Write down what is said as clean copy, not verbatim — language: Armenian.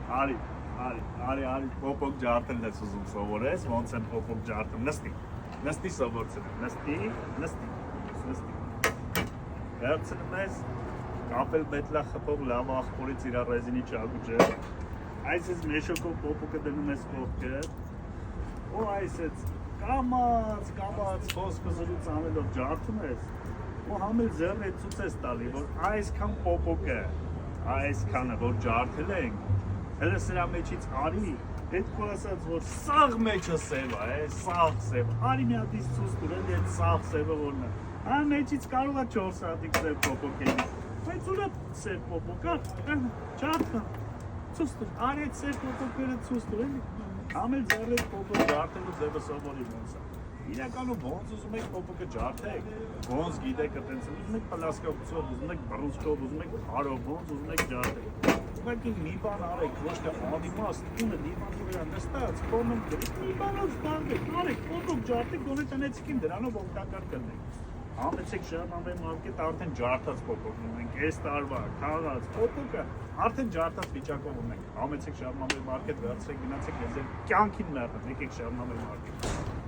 Արի, փոփոք ջարդելն ես ուզում սովորես, ոնց են փոփոք ջարդում, նստի սովորցրեմ, նստի, վերցնում ես, կապել բետլա խփով լավ աղբորից իրա ռեզինի ճագուջը, այս ես մեշոկով փոփոքը դնում ես կողքը, ու այս ես կամաց, խոսքը զրույց անելով ջարդում ես, ու համել ձեռը ցույց ես տալի, որ այսքան փոփոքը, այսքանը, որ ջարդել ենք, հələ սրա մեջից արի, հետք ասած, որ սաղ մեջը սև է, սաղ սև, արի մի հատ իս ցույց տուր, էլի այդ սաղ սևը որն է, հա մեջից կարող է 4 սատիկ սև փոփոք էլի, բայց ուրա սև փոփոք, ջարդը, ցույց տուր, արի այդ սև փոփոքները ցույց տուր, էլի, համել ձեռը փոփոք ջարդելու ձևը սովորի ոնց է, իրականում ոնց ուզում եք փոփոքը ջարդեք, ոնց գիտեք այտենց, ուզում եք պլասկովցով, ուզում եք բռունցքով, ուզում եք հարով, ոնց ուզում եք ջարդեք, ուղղակի մի բան արեք, ոչ թե անիմաստ, տունը դիվանի վրա նստած, կոմենտ գրեք, մի բանով զբաղվեք, արեք, փոփոք ջարդեք, գոնե տնեցիքին դրանով օգտակար կլինեք, համեցեք Շահնամեի մարքետ արդեն ջարդած փոփոք ունենք, այս տարվա, քաղած, փոփոքը արդեն ջարդած վիճակով ունենք, համեցեք Շահնամեի մարքետ, վերցրեք, գնացեք, ես ձեր կյանքին մեռնեմ, եկեք Շահնամեի մարքետ